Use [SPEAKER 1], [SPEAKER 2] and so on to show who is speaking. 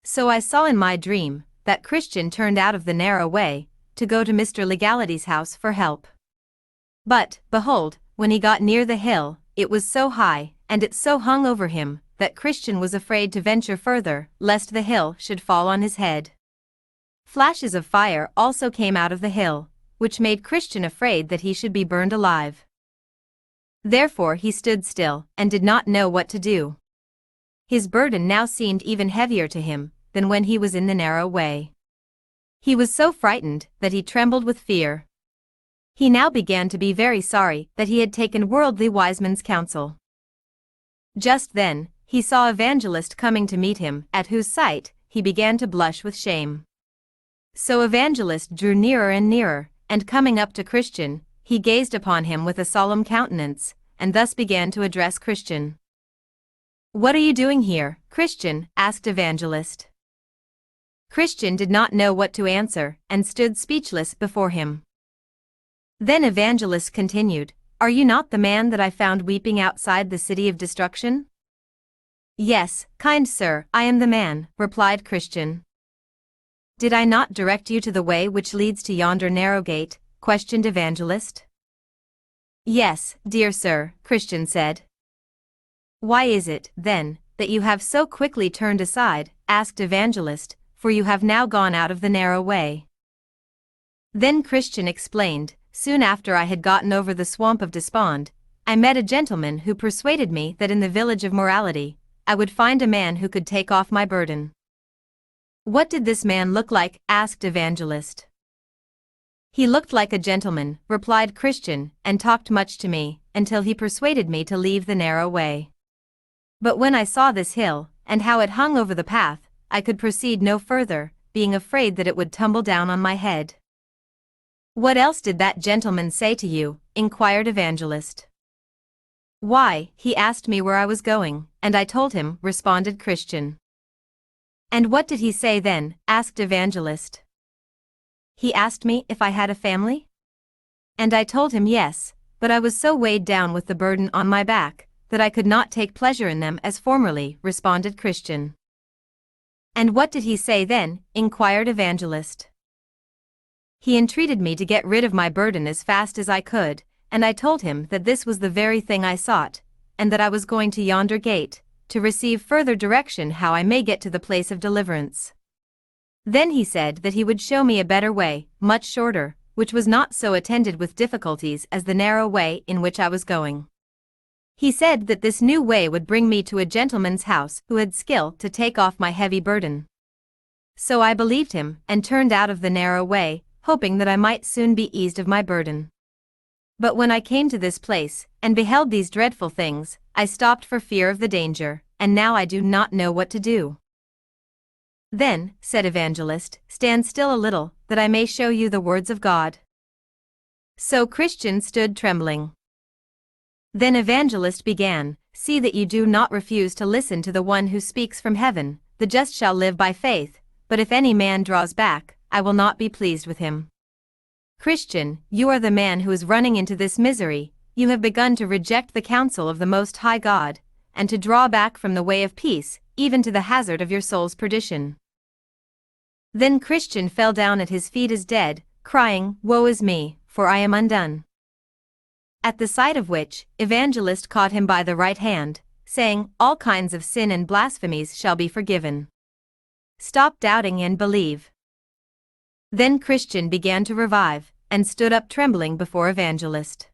[SPEAKER 1] So I saw in my dream that Christian turned out of the narrow way to go to Mr. Legality's house for help. But, behold, when he got near the hill, it was so high, and it so hung over him, that Christian was afraid to venture further, lest the hill should fall on his head. Flashes of fire also came out of the hill, which made Christian afraid that he should be burned alive. Therefore he stood still, and did not know what to do. His burden now seemed even heavier to him than when he was in the narrow way. He was so frightened that he trembled with fear. He now began to be very sorry that he had taken worldly wise men's counsel. Just then, he saw Evangelist coming to meet him, at whose sight he began to blush with shame. So Evangelist drew nearer and nearer, and coming up to Christian, he gazed upon him with a solemn countenance, and thus began to address Christian. "What are you doing here, Christian?" asked Evangelist. Christian did not know what to answer, and stood speechless before him. Then Evangelist continued, "Are you not the man that I found weeping outside the city of destruction?" "Yes, kind sir, I am the man," replied Christian. "Did I not direct you to the way which leads to yonder narrow gate?" questioned Evangelist. "Yes, dear sir," Christian said. "Why is it, then, that you have so quickly turned aside?" asked Evangelist, "for you have now gone out of the narrow way." Then Christian explained, "Soon after I had gotten over the swamp of despond, I met a gentleman who persuaded me that in the village of morality, I would find a man who could take off my burden." "What did this man look like?" asked Evangelist. "He looked like a gentleman," replied Christian, "and talked much to me, until he persuaded me to leave the narrow way. But when I saw this hill, and how it hung over the path, I could proceed no further, being afraid that it would tumble down on my head." "What else did that gentleman say to you?" inquired Evangelist. "Why, he asked me where I was going, and I told him," responded Christian. "And what did he say then?" asked Evangelist. "He asked me if I had a family? And I told him yes, but I was so weighed down with the burden on my back, that I could not take pleasure in them as formerly," responded Christian. "And what did he say then?" inquired Evangelist. "He entreated me to get rid of my burden as fast as I could, and I told him that this was the very thing I sought, and that I was going to yonder gate, to receive further direction how I may get to the place of deliverance. Then he said that he would show me a better way, much shorter, which was not so attended with difficulties as the narrow way in which I was going. He said that this new way would bring me to a gentleman's house who had skill to take off my heavy burden. So I believed him, and turned out of the narrow way, hoping that I might soon be eased of my burden. But when I came to this place, and beheld these dreadful things, I stopped for fear of the danger, and now I do not know what to do." "Then," said Evangelist, "stand still a little, that I may show you the words of God." So Christian stood trembling. Then Evangelist began, "See that you do not refuse to listen to the one who speaks from heaven, the just shall live by faith, but if any man draws back, I will not be pleased with him. Christian, you are the man who is running into this misery. You have begun to reject the counsel of the Most High God, and to draw back from the way of peace, even to the hazard of your soul's perdition." Then Christian fell down at his feet as dead, crying, "Woe is me, for I am undone." At the sight of which, Evangelist caught him by the right hand, saying, "All kinds of sin and blasphemies shall be forgiven. Stop doubting and believe." Then Christian began to revive, and stood up trembling before Evangelist.